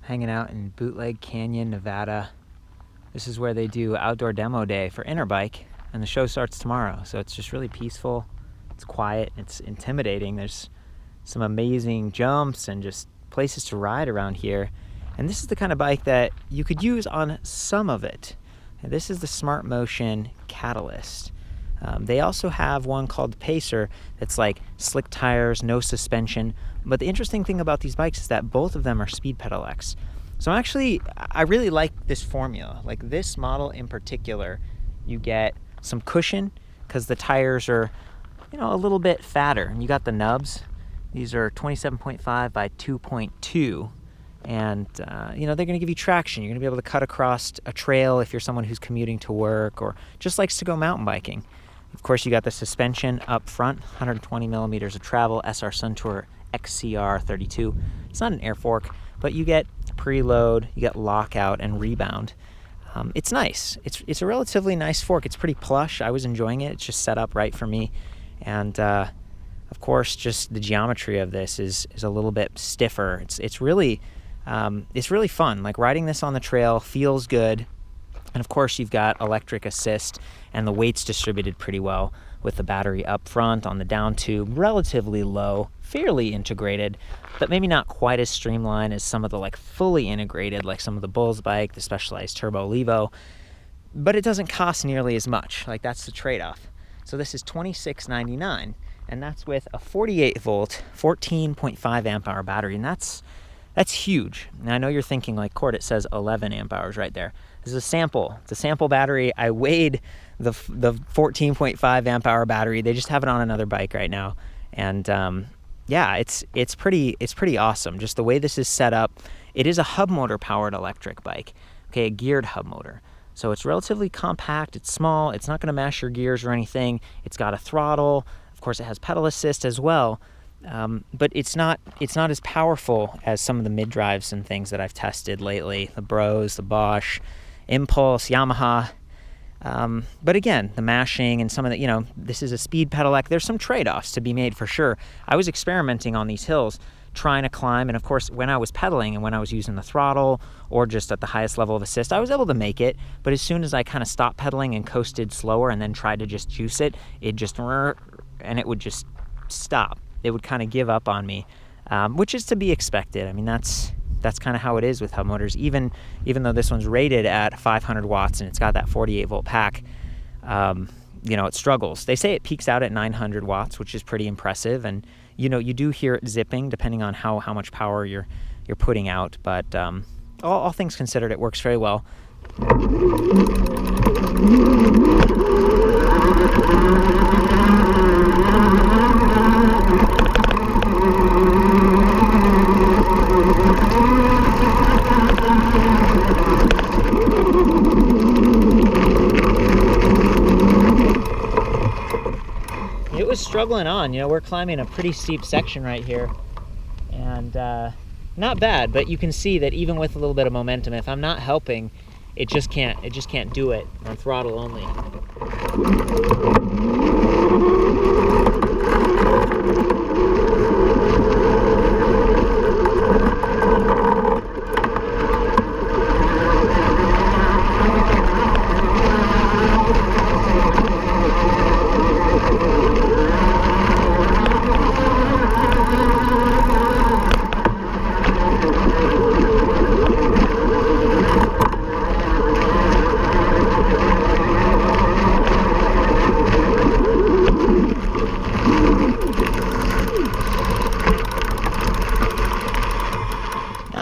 hanging out in Bootleg Canyon, Nevada. This is where they do outdoor demo day for Interbike, and the show starts tomorrow. So it's just really peaceful, it's quiet, it's intimidating. There's some amazing jumps and just places to ride around here. And this is the kind of bike that you could use on some of it. And this is the SmartMotion Catalyst. They also have one called the Pacer that's like slick tires, no suspension. But the interesting thing about these bikes is that both of them are speed pedal X. So I really like this formula. Like this model in particular, you get some cushion because the tires are, a little bit fatter. And you got the nubs. These are 27.5 by 2.2. And, they're going to give you traction. You're going to be able to cut across a trail if you're someone who's commuting to work or just likes to go mountain biking. Of course, you got the suspension up front, 120 millimeters of travel, SR Suntour XCR 32. It's not an air fork, but you get preload, you get lockout and rebound. It's nice. It's a relatively nice fork. It's pretty plush. I was enjoying it. It's just set up right for me. And, of course, just the geometry of this is a little bit stiffer. It's really fun. Like riding this on the trail feels good. And of course, you've got electric assist, and the weight's distributed pretty well with the battery up front on the down tube, relatively low, fairly integrated, but maybe not quite as streamlined as some of the fully integrated, like some of the Bulls bike, the Specialized Turbo Levo. But it doesn't cost nearly as much. That's the trade-off. So this is $26.99, and that's with a 48-volt, 14.5 amp hour battery, and that's huge. And I know you're thinking, Cord, it says 11 amp hours right there. This is a sample. It's a sample battery. I weighed the 14.5 amp hour battery. They just have it on another bike right now. And it's pretty awesome. Just the way this is set up. It is a hub motor powered electric bike. Okay, a geared hub motor. So it's relatively compact. It's small. It's not going to mash your gears or anything. It's got a throttle. Of course, it has pedal assist as well. But it's not as powerful as some of the mid drives and things that I've tested lately. The Bros, the Bosch, Impulse, Yamaha. But again, the mashing and some of the, this is a speed pedelec. There's some trade-offs to be made for sure. I was experimenting on these hills, trying to climb, and of course, when I was pedaling and when I was using the throttle or just at the highest level of assist, I was able to make it. But as soon as I kind of stopped pedaling and coasted slower and then tried to just juice it, it would just stop. It would kind of give up on me, which is to be expected. I mean, that's kind of how it is with hub motors. Even though this one's rated at 500 watts and it's got that 48-volt pack, it struggles. They say it peaks out at 900 watts, which is pretty impressive. And, you do hear it zipping depending on how much power you're putting out. But all things considered, it works very well. It was struggling on. We're climbing a pretty steep section right here, and not bad, but you can see that even with a little bit of momentum, if I'm not helping, it just can't do it on throttle only.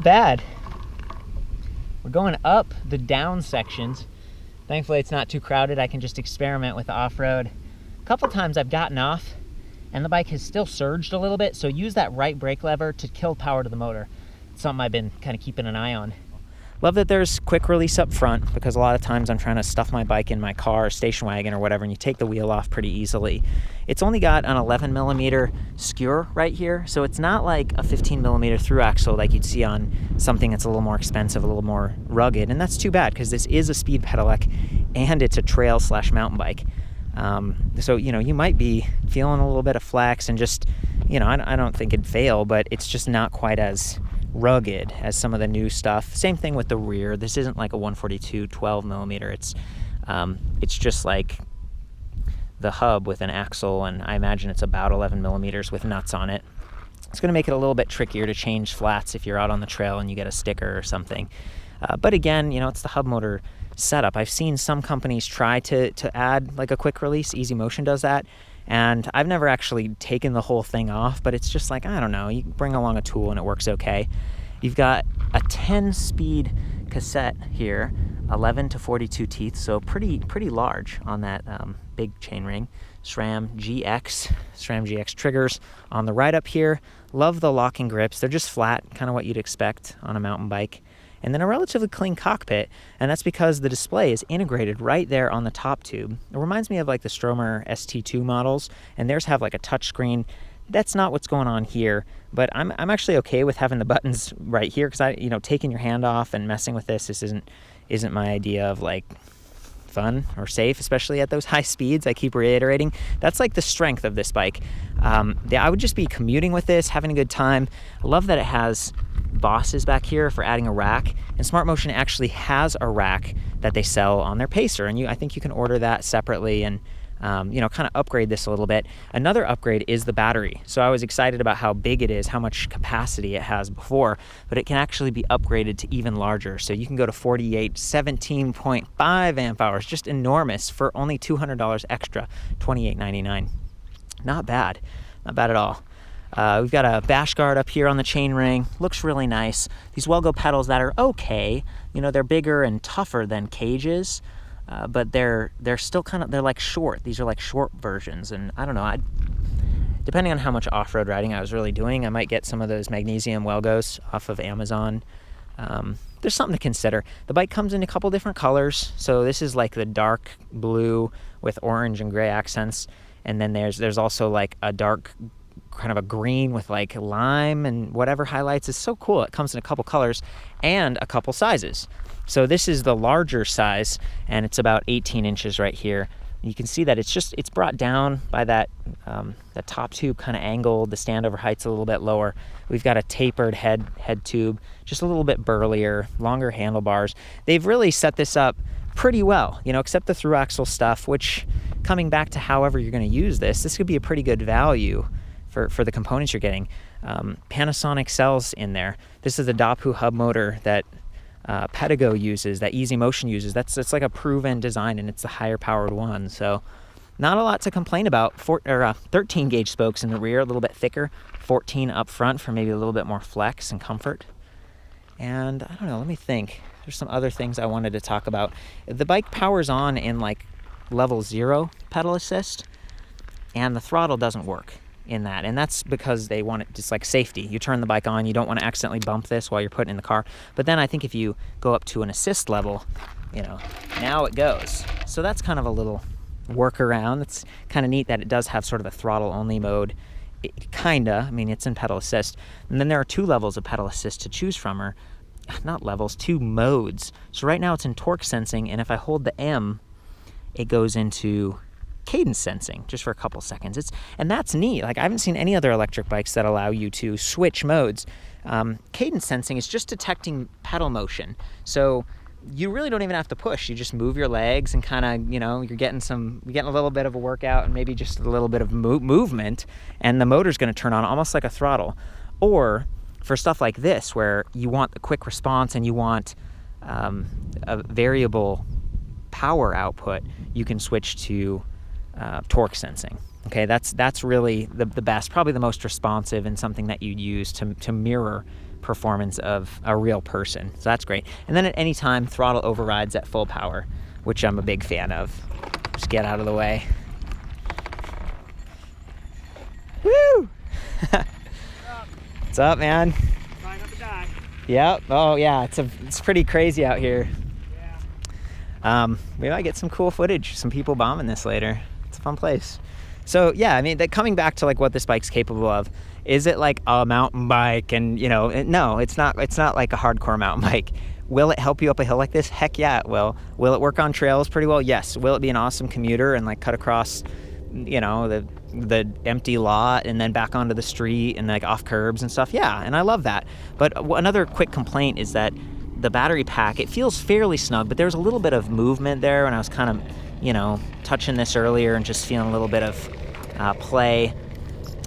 Bad. We're going up the down sections. Thankfully it's not too crowded. I can just experiment with the off-road. A couple times I've gotten off and the bike has still surged a little bit, so use that right brake lever to kill power to the motor. It's something I've been kind of keeping an eye on. Love that there's quick release up front, because a lot of times I'm trying to stuff my bike in my car or station wagon or whatever, and you take the wheel off pretty easily. It's only got an 11 millimeter skewer right here, so it's not like a 15 millimeter through axle like you'd see on something that's a little more expensive, a little more rugged, and that's too bad because this is a speed pedelec and it's a trail / mountain bike. So, you might be feeling a little bit of flex and just, I don't think it'd fail, but it's just not quite as rugged as some of the new stuff. Same thing with the rear. This isn't like a 142 12 millimeter. It's just like the hub with an axle, and I imagine it's about 11 millimeters with nuts on it. It's going to make it a little bit trickier to change flats if you're out on the trail and you get a sticker or something. But again, you know, it's the hub motor setup. I've seen some companies try to add like a quick release. Easy Motion does that. And I've never actually taken the whole thing off, but it's just like, I don't know, you bring along a tool and it works okay. You've got a 10-speed cassette here, 11 to 42 teeth, so pretty large on that big chainring. SRAM GX triggers on the right up here. Love the locking grips. They're just flat, kind of what you'd expect on a mountain bike. And then a relatively clean cockpit, and that's because the display is integrated right there on the top tube. It reminds me of like the Stromer ST2 models, and theirs have like a touch screen. That's not what's going on here, but I'm actually okay with having the buttons right here, because taking your hand off and messing with this isn't my idea of like fun or safe, especially at those high speeds. I keep reiterating that's like the strength of this bike. I would just be commuting with this, having a good time. I love that it has bosses back here for adding a rack, and SmartMotion actually has a rack that they sell on their Pacer, and I think you can order that separately and kind of upgrade this a little bit. Another upgrade is the battery. So I was excited about how big it is, how much capacity it has before, but it can actually be upgraded to even larger. So you can go to 48, 17.5 amp hours, just enormous, for only $200 extra, $28.99. Not bad at all. We've got a bash guard up here on the chainring. Looks really nice. These Wellgo pedals that are okay. They're bigger and tougher than cages, but they're still they're like short. These are like short versions, and I don't know. Depending on how much off-road riding I was really doing, I might get some of those magnesium Wellgos off of Amazon. There's something to consider. The bike comes in a couple different colors. So this is like the dark blue with orange and gray accents, and then there's also like a dark kind of a green with like lime and whatever highlights. Is so cool. It comes in a couple colors and a couple sizes. So this is the larger size, and it's about 18 inches right here. You can see that it's brought down by that top tube kind of angled. The standover height's a little bit lower. We've got a tapered head tube, just a little bit burlier, longer handlebars. They've really set this up pretty well, except the thru-axle stuff, which, coming back to however you're going to use this could be a pretty good value for the components you're getting. Panasonic cells in there. This is the Dapu hub motor that Pedigo uses, that Easy Motion uses. It's like a proven design, and it's the higher powered one. So not a lot to complain about. 13 gauge spokes in the rear, a little bit thicker, 14 up front for maybe a little bit more flex and comfort. And I don't know, let me think. There's some other things I wanted to talk about. The bike powers on in like level 0 pedal assist, and the throttle doesn't work in that, and that's because they want it just like safety. You turn the bike on, you don't want to accidentally bump this while you're putting it in the car. But then I think if you go up to an assist level, now it goes. So that's kind of a little workaround. It's kind of neat that it does have sort of a throttle only mode. It's in pedal assist. And then there are 2 levels of pedal assist to choose from, or not levels, 2 modes. So right now it's in torque sensing, and if I hold the M, it goes into cadence sensing just for a couple seconds. And that's neat. Like, I haven't seen any other electric bikes that allow you to switch modes. Cadence sensing is just detecting pedal motion. So you really don't even have to push. You just move your legs and kind of, you're getting a little bit of a workout and maybe just a little bit of movement, and the motor's going to turn on almost like a throttle. Or for stuff like this, where you want the quick response and you want a variable power output, you can switch to torque sensing. Okay, that's really the best, probably the most responsive, and something that you'd use to mirror performance of a real person. So that's great. And then at any time, throttle overrides at full power, which I'm a big fan of. Just get out of the way. Woo! What's up, man? Trying not to die. Yep. Oh yeah, it's pretty crazy out here. Yeah. Maybe I get some cool footage, some people bombing this later. It's a fun place. So yeah, coming back to like what this bike's capable of, is it like a mountain bike? And no, it's not like a hardcore mountain bike. Will it help you up a hill like this? Heck yeah, it will. Will it work on trails pretty well? Yes. Will it be an awesome commuter and like cut across you know, the empty lot and then back onto the street and like off curbs and stuff. Yeah, and I love that. But another quick complaint is that the battery pack, it feels fairly snug, but there's a little bit of movement there, and I was kind of, you know, touching this earlier and just feeling a little bit of play.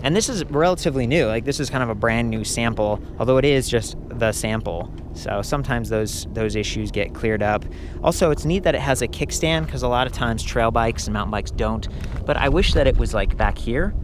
And this is relatively new. Like, this is kind of a brand new sample, although it is just the sample. So sometimes those issues get cleared up. Also, it's neat that it has a kickstand, because a lot of times trail bikes and mountain bikes don't. But I wish that it was like back here,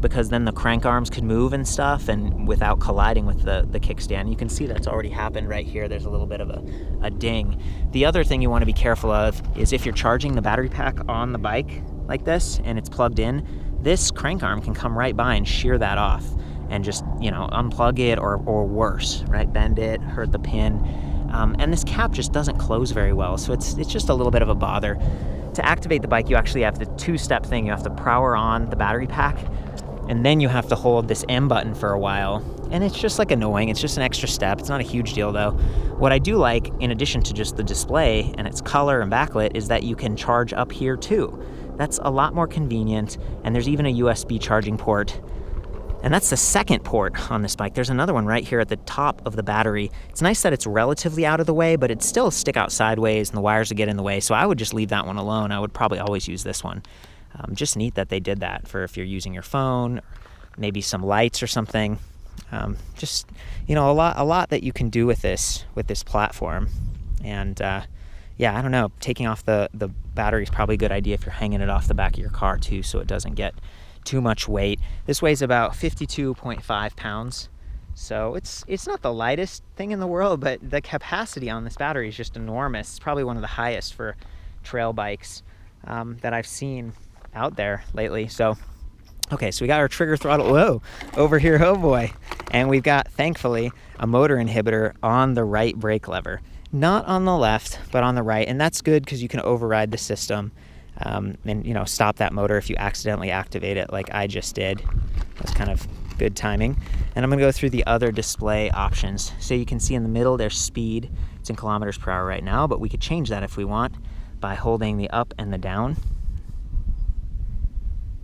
because then the crank arms could move and stuff, and without colliding with the kickstand. You can see that's already happened right here. There's a little bit of a ding. The other thing you want to be careful of is if you're charging the battery pack on the bike like this and it's plugged in, this crank arm can come right by and shear that off and just, you know, unplug it or worse, right? Bend it, hurt the pin. And this cap just doesn't close very well, so it's just a little bit of a bother. To activate the bike, you actually have the two-step thing. You have to power on the battery pack, and then you have to hold this M button for a while. And it's just like annoying. It's just an extra step. It's not a huge deal though. What I do like, in addition to just the display and its color and backlit, is that you can charge up here too. That's a lot more convenient, and there's even a USB charging port. And that's the second port on this bike. There's another one right here at the top of the battery. It's nice that it's relatively out of the way, but it'd still stick out sideways and the wires would get in the way, so I would just leave that one alone. I would probably always use this one. Just neat that they did that for if you're using your phone, or maybe some lights or something. Just, you know, a lot that you can do with this platform. And yeah, I don't know, taking off the battery is probably a good idea if you're hanging it off the back of your car too, so it doesn't get too much weight. This weighs about 52.5 pounds, so it's not the lightest thing in the world, but the capacity on this battery is just enormous. It's probably one of the highest for trail bikes that I've seen out there lately. So okay, so we got our trigger throttle, over here, oh boy, and we've got, thankfully, a motor inhibitor on the right brake lever. Not on the left, but on the right, and that's good because you can override the system and, you know, stop that motor if you accidentally activate it like I just did. That's kind of good timing. And I'm gonna go through the other display options. So you can see in the middle there's speed. It's in kilometers per hour right now, but we could change that if we want by holding the up and the down.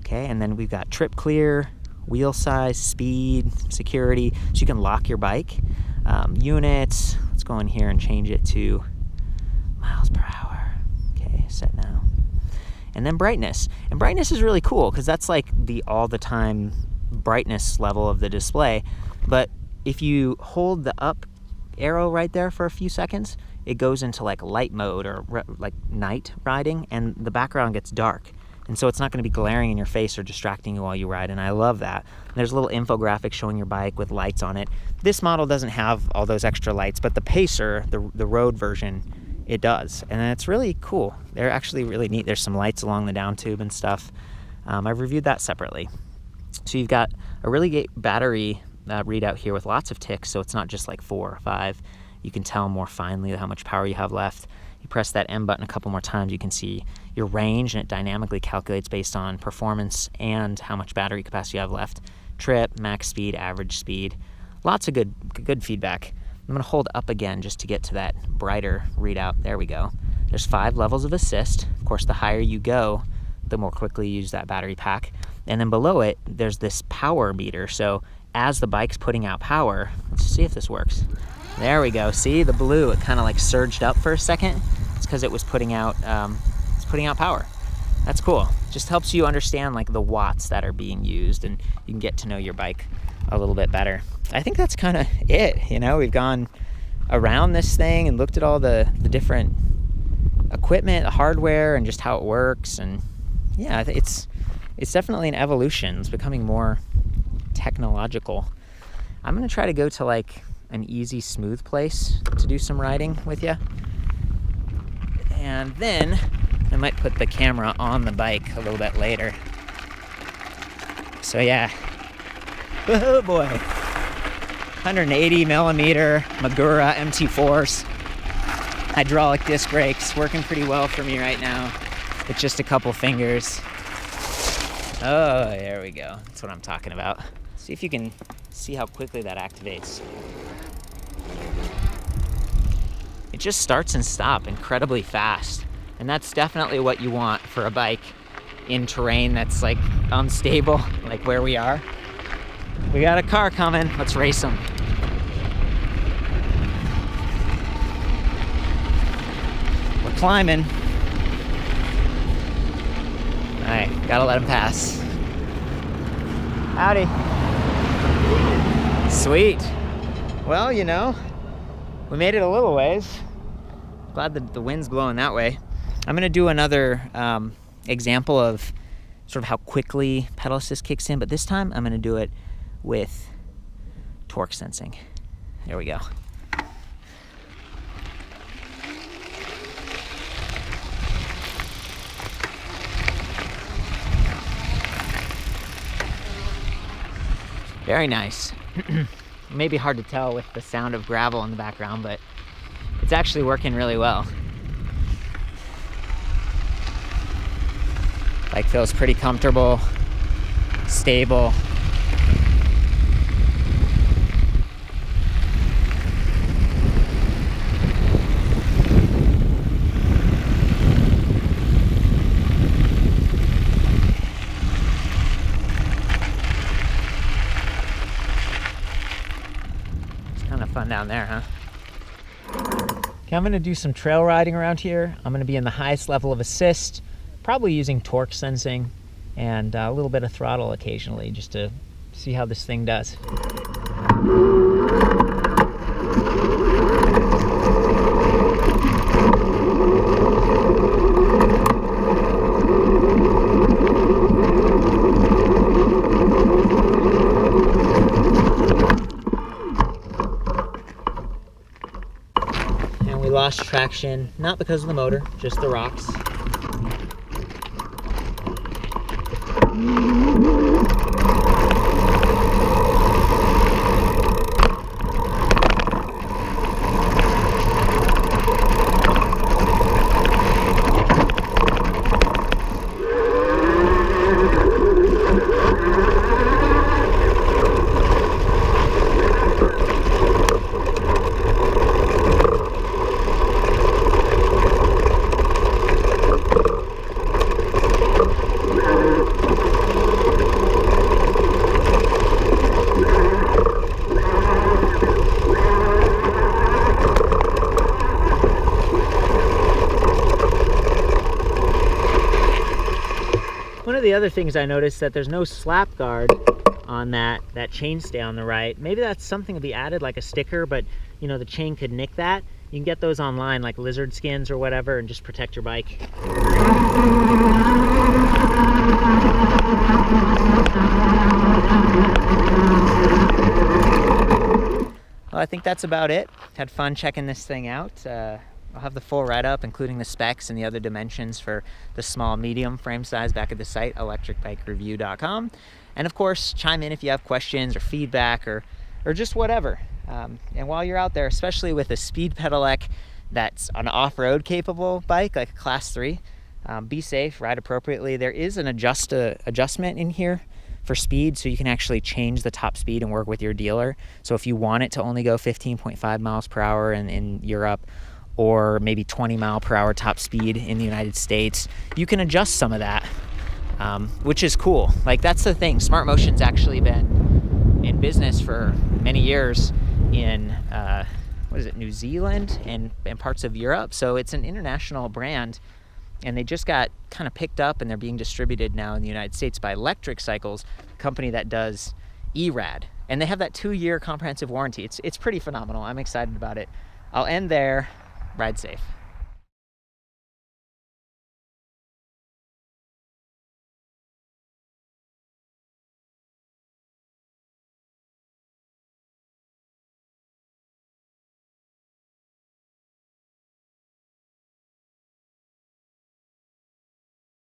Okay, and then we've got trip clear, wheel size, speed, security, so you can lock your bike. Units, let's go in here and change it to miles per hour. Okay, set now. And then brightness. And brightness is really cool because that's like the all the time brightness level of the display. But if you hold the up arrow right there for a few seconds, it goes into like light mode or like night riding, and the background gets dark. And so it's not going to be glaring in your face or distracting you while you ride, and I love that. And there's a little infographic showing your bike with lights on it. This model doesn't have all those extra lights, but the Pacer, the road version, it does. And it's really cool. They're actually really neat. There's some lights along the down tube and stuff. I've reviewed that separately. So you've got a really great battery readout here with lots of ticks, so it's not just like 4 or 5. You can tell more finely how much power you have left. You press that M button a couple more times, you can see your range, and it dynamically calculates based on performance and how much battery capacity you have left. Trip, max speed, average speed. Lots of good feedback. I'm gonna hold up again just to get to that brighter readout. There we go. There's 5 levels of assist. Of course, the higher you go, the more quickly you use that battery pack. And then below it, there's this power meter. So as the bike's putting out power, let's see if this works. There we go. See the blue? It kind of like surged up for a second. It's because it was putting out power. That's cool. Just helps you understand like the watts that are being used, and you can get to know your bike a little bit better. I think that's kind of it. You know, we've gone around this thing and looked at all the different equipment, the hardware, and just how it works. And yeah, it's definitely an evolution. It's becoming more technological. I'm gonna try to go to like an easy, smooth place to do some riding with you. And then I might put the camera on the bike a little bit later. So yeah, oh boy. 180 millimeter Magura MT4s. Hydraulic disc brakes, working pretty well for me right now with just a couple fingers. Oh, there we go. That's what I'm talking about. See if you can see how quickly that activates. It just starts and stops incredibly fast, and that's definitely what you want for a bike in terrain that's like unstable, like where we are. We got a car coming, let's race them. We're climbing. All right, gotta let him pass. Howdy. Sweet. Well, you know, we made it a little ways. Glad that the wind's blowing that way. I'm gonna do another example of sort of how quickly pedal assist kicks in, but this time I'm gonna do it with torque sensing. There we go. Very nice. Maybe hard to tell with the sound of gravel in the background, but it's actually working really well. Bike feels pretty comfortable, stable. Fun down there, huh? Okay, I'm gonna do some trail riding around here. I'm gonna be in the highest level of assist, probably using torque sensing and a little bit of throttle occasionally, just to see how this thing does. Lost traction, not because of the motor, just the rocks. One of the other things I noticed that there's no slap guard on that chainstay on the right. Maybe that's something to be added, like a sticker, but you know, the chain could nick that. You can get those online, like lizard skins or whatever, and just protect your bike. Well, I think that's about it. Had fun checking this thing out. I'll have the full write-up, including the specs and the other dimensions for the small, medium frame size back at the site, ElectricBikeReview.com. And of course, chime in if you have questions or feedback or just whatever. And while you're out there, especially with a speed pedelec that's an off-road capable bike, like a Class 3, be safe, ride appropriately. There is an adjustment in here for speed, so you can actually change the top speed and work with your dealer. So if you want it to only go 15.5 miles per hour in Europe, or maybe 20 mile per hour top speed in the United States, you can adjust some of that, which is cool. Like, that's the thing. SmartMotion's actually been in business for many years in, New Zealand and parts of Europe. So it's an international brand, and they just got kind of picked up, and they're being distributed now in the United States by Electric Cycles, a company that does ERAD. And they have that 2-year comprehensive warranty. It's pretty phenomenal. I'm excited about it. I'll end there. Ride safe.